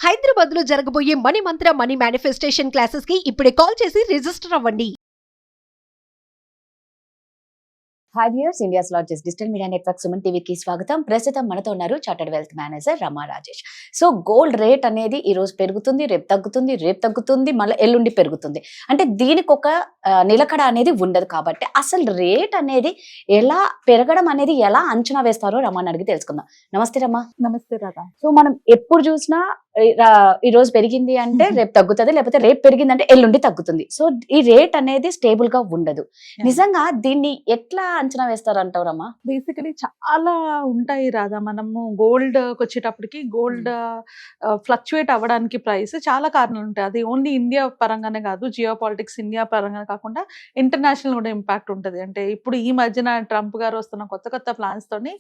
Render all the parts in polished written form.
హైదరాబాద్ లో జరగబోయే మనీ మంత్ర money manifestation classes కి ఇప్పుడే కాల్ చేసి రిజిస్టర్ అవ్వండి. Hi viewers, India's largest digital media network Suman టీవీకి స్వాగతం. ప్రస్తుతం మనతో ఉన్నారు చార్టర్డ్ వెల్త్ మేనేజర్ రమా రాజేష్. సో గోల్డ్ రేట్ అనేది ఈ రోజు పెరుగుతుంది, రేపు తగ్గుతుంది, మళ్ళీ ఎల్లుండి పెరుగుతుంది. అంటే దీనికి ఒక నిలకడ అనేది ఉండదు. కాబట్టి అసలు రేట్ అనేది ఎలా పెరగడం అనేది ఎలా అంచనా వేస్తారో రమాని అడిగి తెలుసుకుందాం. నమస్తే రమా. నమస్తే రాధా. సో మనం ఎప్పుడు చూసినా ఈ రోజు పెరిగింది అంటే రేపు తగ్గుతుంది, లేకపోతే రేపు పెరిగింది అంటే ఎల్లుండి తగ్గుతుంది. సో ఈ రేట్ అనేది స్టేబుల్ గా ఉండదు. నిజంగా దీన్ని ఎట్లా అంచనా వేస్తారంటారమ్మా? బేసికలీ చాలా ఉంటాయి రాధా. మనము గోల్డ్ వచ్చేటప్పటికి గోల్డ్ ఫ్లక్చుయేట్ అవ్వడానికి ప్రైస్ చాలా కారణాలు ఉంటాయి. అది ఓన్లీ ఇండియా పరంగానే కాదు, జియో పాలిటిక్స్ ఇండియా పరంగానే కాకుండా ఇంటర్నేషనల్ కూడా ఇంపాక్ట్ ఉంటుంది. అంటే ఇప్పుడు ఈ మధ్యన ట్రంప్ గారు వస్తున్న కొత్త ప్లాన్స్ తోని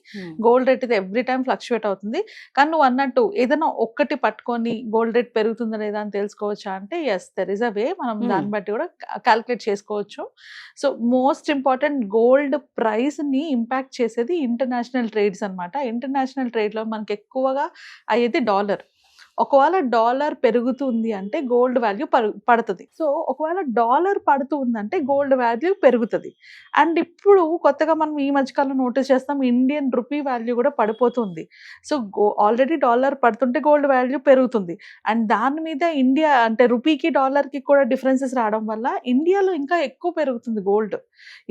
గోల్డ్ రేట్ ఇది ఎవ్రీ టైం ఫ్లక్చుయేట్ అవుతుంది. కానీ నువ్వు అన్నట్టు ఏదైనా ఒక్కటి పట్టుకొని గోల్డ్ రేట్ పెరుగుతుందా లేదా అని తెలుసుకోవచ్చా అంటే ఎస్, దెర్ ఇస్ అ వే. మనం దాన్ని బట్టి కూడా క్యాల్కులేట్ చేసుకోవచ్చు. So most important, gold price ని ఇంపాక్ట్ చేసేది ఇంటర్నేషనల్ ట్రేడ్స్ అన్నమాట. ఇంటర్నేషనల్ ట్రేడ్ లో మనకి ఎక్కువగా అయ్యేది డాలర్. ఒకవేళ డాలర్ పెరుగుతుంది అంటే గోల్డ్ వాల్యూ పడుతుంది. సో ఒకవేళ డాలర్ పడుతుందంటే గోల్డ్ వాల్యూ పెరుగుతుంది. అండ్ ఇప్పుడు కొత్తగా మనం ఈ మధ్యకాలంలో నోటీస్ చేస్తాం, ఇండియన్ రూపీ వాల్యూ కూడా పడిపోతుంది. సో ఆల్రెడీ డాలర్ పడుతుంటే గోల్డ్ వాల్యూ పెరుగుతుంది. అండ్ దాని మీద ఇండియా అంటే రూపీకి డాలర్కి కూడా డిఫరెన్సెస్ రావడం వల్ల ఇండియాలో ఇంకా ఎక్కువ పెరుగుతుంది గోల్డ్.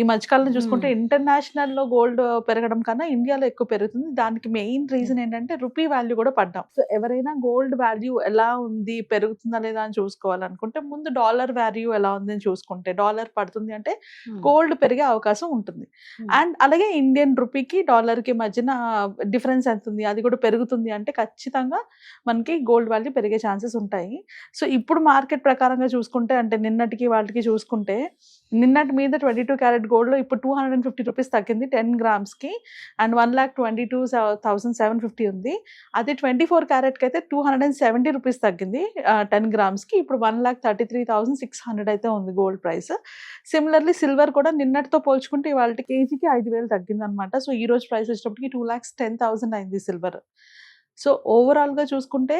ఈ మధ్యకాలంలో చూసుకుంటే ఇంటర్నేషనల్లో గోల్డ్ పెరగడం కన్నా ఇండియాలో ఎక్కువ పెరుగుతుంది. దానికి మెయిన్ రీజన్ ఏంటంటే రూపీ వాల్యూ కూడా పడ్డాం. సో ఎవరైనా గోల్డ్ వాల్యూ ఎలా ఉంది, పెరుగుతుందా లేదా అని చూసుకోవాలనుకుంటే ముందు డాలర్ వాల్యూ ఎలా ఉంది అని చూసుకుంటే, డాలర్ పడుతుంది అంటే గోల్డ్ పెరిగే అవకాశం ఉంటుంది. అండ్ అలాగే ఇండియన్ రూపీకి డాలర్ కి మధ్యన డిఫరెన్స్ ఎంత ఉంది, అది కూడా పెరుగుతుంది అంటే ఖచ్చితంగా మనకి గోల్డ్ వాల్యూ పెరిగే ఛాన్సెస్ ఉంటాయి. సో ఇప్పుడు మార్కెట్ ప్రకారంగా చూసుకుంటే, అంటే నిన్నటికి వాటికి చూసుకుంటే, నిన్నటి మీద 22 క్యారెట్ గోల్డ్ లో ఇప్పుడు 250 రూపీస్ తగ్గింది 10 grams కి. అండ్ 1,22,750 ఉంది. అదే 24 క్యారెట్ కి అయితే 270 రూపీస్ తగ్గింది 10 grams కి. ఇప్పుడు 1,33,600 అయితే ఉంది గోల్డ్ ప్రైస్. సిమిలర్లీ సిల్వర్ కూడా నిన్నటితో పోల్చుకుంటే ఇవాళ కేజీకి 5,000 తగ్గింది అనమాట. సో ఈ రోజు ప్రైస్ వచ్చేటప్పటికి 2,10,000 అయింది సిల్వర్. సో ఓవరాల్ గా చూసుకుంటే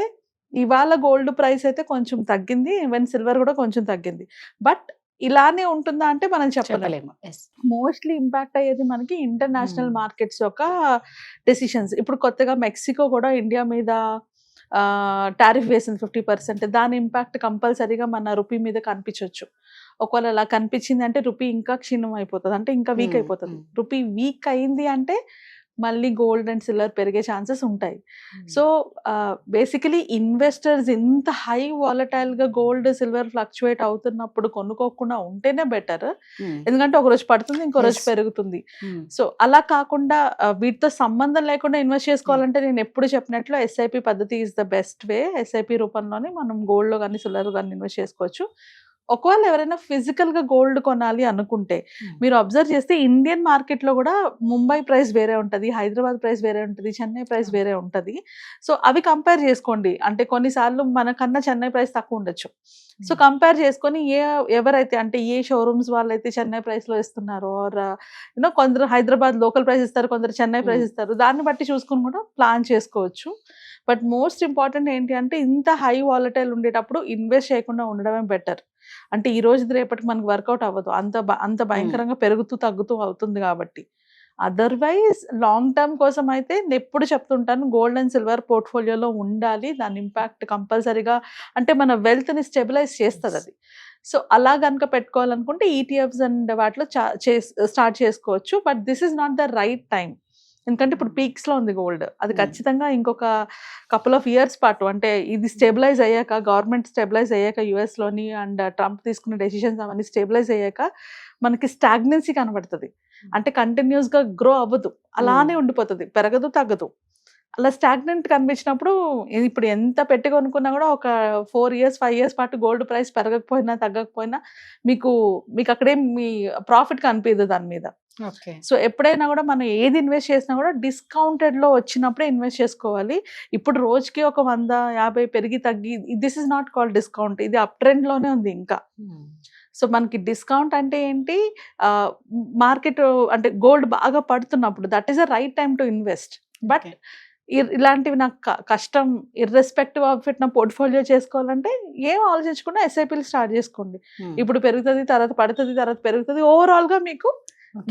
ఇవాళ గోల్డ్ ప్రైస్ అయితే కొంచెం తగ్గింది, ఈవెన్ సిల్వర్ కూడా కొంచెం తగ్గింది. బట్ ఇలానే ఉంటుందా అంటే మనం చెప్పలేము. మోస్ట్లీ ఇంపాక్ట్ అయ్యేది మనకి ఇంటర్నేషనల్ మార్కెట్స్ యొక్క డెసిషన్స్. ఇప్పుడు కొత్తగా మెక్సికో కూడా ఇండియా మీద టారిఫ్ వేసింది 50%. దాని ఇంపాక్ట్ కంపల్సరీగా మన రూపీ మీద కనిపించవచ్చు. ఒకవేళ అలా కనిపించింది అంటే రూపీ ఇంకా క్షీణం అయిపోతుంది, అంటే ఇంకా వీక్ అయిపోతుంది. రూపీ వీక్ అయింది అంటే మళ్ళీ గోల్డ్ అండ్ సిల్వర్ పెరిగే ఛాన్సెస్ ఉంటాయి. సో బేసికలీ ఇన్వెస్టర్స్ ఇంత హై వాలటైల్ గా గోల్డ్ సిల్వర్ ఫ్లక్చుయేట్ అవుతున్నప్పుడు కొనుక్కోకుండా ఉంటేనే బెటర్. ఎందుకంటే ఒక రోజు పడుతుంది, ఇంకో రోజు పెరుగుతుంది. సో అలా కాకుండా వీటితో సంబంధం లేకుండా ఇన్వెస్ట్ చేసుకోవాలంటే నేను ఎప్పుడు చెప్పినట్లు ఎస్ఐపి పద్ధతి is the best way. SIP రూపంలోనే మనం గోల్డ్ లో కానీ సిల్వర్ కానీ ఇన్వెస్ట్ చేసుకోవచ్చు. ఒకవేళ ఎవరైనా ఫిజికల్ గా గోల్డ్ కొనాలి అనుకుంటే, మీరు అబ్జర్వ్ చేస్తే ఇండియన్ మార్కెట్ లో కూడా ముంబై ప్రైస్ వేరే ఉంటది, హైదరాబాద్ ప్రైస్ వేరే ఉంటది, చెన్నై ప్రైస్ వేరే ఉంటది. సో అవి కంపేర్ చేసుకోండి. అంటే కొన్నిసార్లు మనకన్నా చెన్నై ప్రైస్ తక్కువ ఉండొచ్చు. సో కంపేర్ చేసుకొని ఎవరైతే అంటే ఏ షోరూమ్స్ వాళ్ళైతే చెన్నై ప్రైస్ లో ఇస్తున్నారో, ఆర్ కొందరు హైదరాబాద్ లోకల్ ప్రైస్ ఇస్తారు, కొందరు చెన్నై ప్రైస్ ఇస్తారు, దాన్ని బట్టి చూసుకొని కూడా ప్లాన్ చేసుకోవచ్చు. బట్ మోస్ట్ ఇంపార్టెంట్ ఏంటి అంటే ఇంత హై వాలటైల్ ఉండేటప్పుడు ఇన్వెస్ట్ చేయకుండా ఉండడమే బెటర్. అంటే ఈ రోజు రేపటికి మనకు వర్కౌట్ అవ్వదు, అంత భయంకరంగా పెరుగుతూ తగ్గుతూ అవుతుంది కాబట్టి. అదర్వైజ్ లాంగ్ టర్మ్ కోసం అయితే నేను ఎప్పుడు చెప్తుంటాను, గోల్డ్ అండ్ సిల్వర్ పోర్ట్ఫోలియోలో ఉండాలి. దాని ఇంపాక్ట్ కంపల్సరీగా అంటే మన వెల్త్ని స్టెబిలైజ్ చేస్తుంది అది. సో అలా కనుక పెట్టుకోవాలనుకుంటే ఈటీఎఫ్స్ అండ్ వాటిలో స్టార్ట్ చేసుకోవచ్చు. But this is not the right time. ఎందుకంటే ఇప్పుడు పీక్స్ లో ఉంది గోల్డ్. అది ఖచ్చితంగా ఇంకొక కపుల్ ఆఫ్ ఇయర్స్ పాటు, అంటే ఇది స్టెబిలైజ్ అయ్యాక, గవర్నమెంట్ స్టెబిలైజ్ అయ్యాక యుఎస్ లోని, అండ్ ట్రంప్ తీసుకున్న డెసిషన్స్ అవన్నీ స్టెబిలైజ్ అయ్యాక మనకి స్టాగ్నెన్సీ కనబడుతుంది. అంటే కంటిన్యూస్ గా గ్రో అవ్వదు, అలానే ఉండిపోతుంది, పెరగదు తగ్గదు. అలా స్టాగ్నెంట్ కనిపించినప్పుడు ఇప్పుడు ఎంత పెట్టి కొనుక్కున్నా కూడా ఒక 4 years 5 years పాటు గోల్డ్ ప్రైస్ పెరగకపోయినా తగ్గకపోయినా మీకు అక్కడే మీ ప్రాఫిట్ కనిపించదు దాని మీద. సో ఎప్పుడైనా కూడా మనం ఏది ఇన్వెస్ట్ చేసినా కూడా డిస్కౌంటెడ్ లో వచ్చినప్పుడే ఇన్వెస్ట్ చేసుకోవాలి. ఇప్పుడు రోజుకి ఒక 100-50 పెరిగి తగ్గి, this is not called discount, ఇది అప్ ట్రెండ్ లోనే ఉంది ఇంకా. సో మనకి డిస్కౌంట్ అంటే ఏంటి, మార్కెట్ అంటే గోల్డ్ బాగా పడుతున్నప్పుడు that is a right time to invest. But ఇలాంటివి నాకు కష్టం, ఇర్రెస్పెక్టివ్ ఆఫ్ ఇట్ నా పోర్ట్ఫోలియో చేసుకోవాలంటే ఏం ఆలోచించకుండా ఎస్ఐపీలు స్టార్ట్ చేసుకోండి. ఇప్పుడు పెరుగుతుంది, తర్వాత పడుతుంది, తర్వాత పెరుగుతుంది, ఓవరాల్ గా మీకు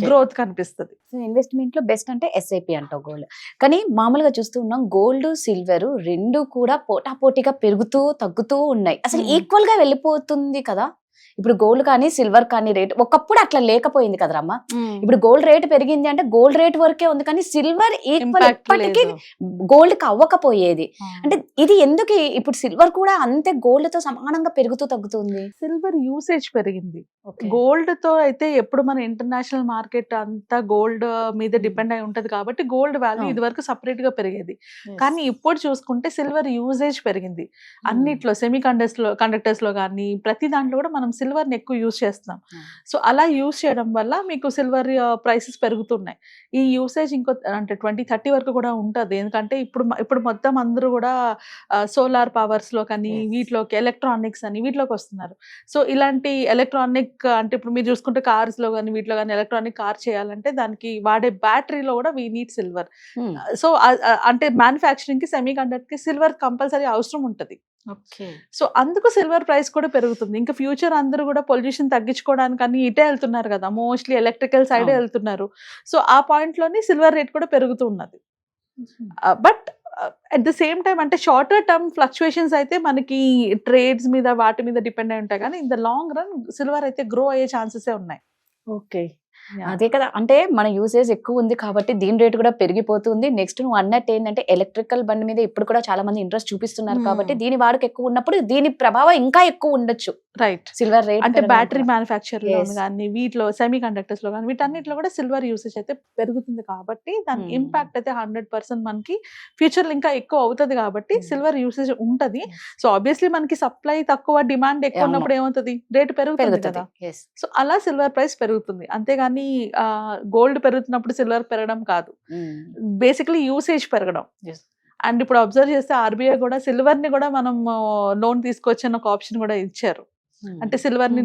గ్రోత్ కనిపిస్తుంది. సో ఇన్వెస్ట్మెంట్ లో బెస్ట్ అంటే ఎస్ఐపి అంటావు గోల్డ్. కానీ మామూలుగా చూస్తూ ఉన్నాం గోల్డ్ సిల్వర్ రెండు కూడా పోటాపోటీగా పెరుగుతూ తగ్గుతూ ఉన్నాయి. అసలు ఈక్వల్ గా వెళ్ళిపోతుంది కదా. ఇప్పుడు గోల్డ్ కానీ సిల్వర్ కానీ రేట్ ఒకప్పుడు అట్లా లేకపోయింది కదరమ్మ. ఇప్పుడు గోల్డ్ రేట్ పెరిగింది అంటే గోల్డ్ రేట్ వరకే ఉంది, కానీ సిల్వర్ ఈక్వల్ ఎప్పటికీ గోల్డ్ కి అవ్వకపోయేది. అంటే ఇది ఎందుకు ఇప్పుడు సిల్వర్ కూడా అంతే గోల్డ్ తో సమానంగా పెరుగుతూ తగ్గుతుంది? సిల్వర్ యూసేజ్ పెరిగింది. గోల్డ్ తో అయితే ఎప్పుడు మన ఇంటర్నేషనల్ మార్కెట్ అంతా గోల్డ్ మీద డిపెండ్ అయి ఉంటది కాబట్టి గోల్డ్ వాల్యూ ఇది వరకు సపరేట్ గా పెరిగేది. కానీ ఇప్పుడు చూసుకుంటే సిల్వర్ యూసేజ్ పెరిగింది. అన్నిట్లో సెమీ కండక్టర్స్ లో కానీ ప్రతి దాంట్లో కూడా మనం సిల్వర్ ని ఎక్కువ యూజ్ చేస్తున్నాం. సో అలా యూజ్ చేయడం వల్ల మీకు సిల్వర్ ప్రైసెస్ పెరుగుతున్నాయి. ఈ యూసేజ్ ఇంకో అంటే 2030 వరకు కూడా ఉంటది. ఎందుకంటే ఇప్పుడు మొత్తం అందరూ కూడా సోలార్ పవర్స్ లో కానీ వీటిలోకి ఎలక్ట్రానిక్స్ అని వీటిలోకి వస్తున్నారు. సో ఇలాంటి ఎలక్ట్రానిక్ అంటే ఇప్పుడు మీరు చూసుకుంటే కార్స్ లో కానీ వీటిలో కానీ ఎలక్ట్రానిక్ కార్ చేయాలంటే దానికి వాడే బ్యాటరీలో కూడా వీ నీడ్ సిల్వర్. సో అంటే మ్యానుఫ్యాక్చరింగ్ కి సెమీ కండక్టర్ కి సిల్వర్ కంపల్సరీ అవసరం ఉంటది. సో అందుకు సిల్వర్ ప్రైస్ కూడా పెరుగుతుంది. ఇంకా ఫ్యూచర్ అందరూ కూడా పొల్యూషన్ తగ్గించుకోవడానికి అన్ని ఇటే వెళ్తున్నారు కదా, మోస్ట్లీ ఎలక్ట్రికల్ సైడ్ వెళ్తున్నారు. సో ఆ పాయింట్ లోని సిల్వర్ రేట్ కూడా పెరుగుతూ ఉన్నది. But at the same time అంటే షార్టర్ టర్మ్ ఫ్లక్చుయేషన్స్ అయితే మనకి ట్రేడ్స్ మీద వాటి మీద డిపెండ్ అయి ఉంటాయి, కానీ in the long run silver అయితే గ్రో అయ్యే ఛాన్సెస్ ఉన్నాయి. ఓకే, అదే కదా. అంటే మన యూసేజ్ ఎక్కువ ఉంది కాబట్టి దీని రేట్ కూడా పెరిగిపోతుంది. నెక్స్ట్ నువ్వు అన్నట్టు ఏంటంటే ఎలక్ట్రికల్ బండి మీద ఇప్పుడు కూడా చాలా మంది ఇంట్రెస్ట్ చూపిస్తున్నారు కాబట్టి దీని వాడుక ఎక్కువ ఉన్నప్పుడు దీని ప్రభావం ఇంకా ఎక్కువ ఉండొచ్చు. రైట్. సిల్వర్ రేట్ అంటే బ్యాటరీ మ్యానుఫ్యాక్చర్ లో కానీ వీటిలో సెమీ కండక్టర్స్ లో కానీ వీటన్నిటిలో కూడా సిల్వర్ యూసేజ్ అయితే పెరుగుతుంది కాబట్టి దాని ఇంపాక్ట్ అయితే 100% మనకి ఫ్యూచర్ లో ఇంకా ఎక్కువ అవుతుంది కాబట్టి సిల్వర్ యూసేజ్ ఉంటది. సో ఆబ్వియస్లీ మనకి సప్లై తక్కువ డిమాండ్ ఎక్కువ ఉన్నప్పుడు ఏమవుతుంది, రేటు పెరుగుతుంది కదా. సో అలా సిల్వర్ ప్రైస్ పెరుగుతుంది. అంతేగాని గోల్డ్ పెరుగుతున్నప్పుడు సిల్వర్ పెరగడం కాదు, బేసికలీ యూసేజ్ పెరగడం. అండ్ ఇప్పుడు అబ్జర్వ్ చేస్తే ఆర్బీఐ కూడా సిల్వర్ ని కూడా మనం లోన్ తీసుకోవచ్చని ఒక ఆప్షన్ కూడా ఇచ్చారు. అంటే సిల్వర్ ని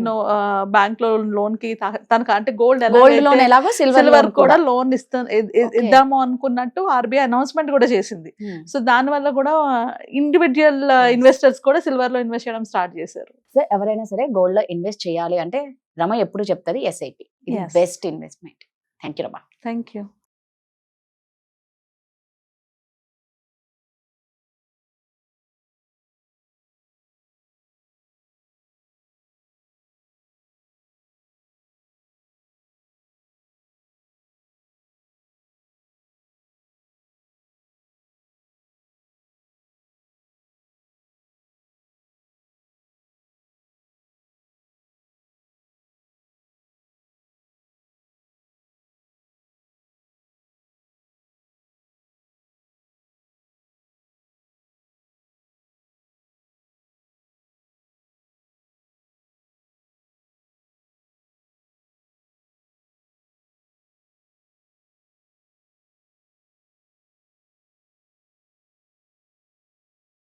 బ్యాంక్ లో లోన్ కి తనకు అంటే గోల్డ్ ఎలాగో సిల్వర్ కూడా లోన్ ఇద్దాము అనుకున్నట్టు ఆర్బీఐ అనౌన్స్మెంట్ కూడా చేసింది. సో దాని వల్ల కూడా ఇండివిజువల్ ఇన్వెస్టర్స్ కూడా సిల్వర్ లో ఇన్వెస్ట్ చేయడం స్టార్ట్ చేశారు. సో ఎవరైనా సరే గోల్డ్ లో ఇన్వెస్ట్ చేయాలి అంటే రమ ఎప్పుడు చెప్తుంది SIP best investment. Thank you Rama. Thank you.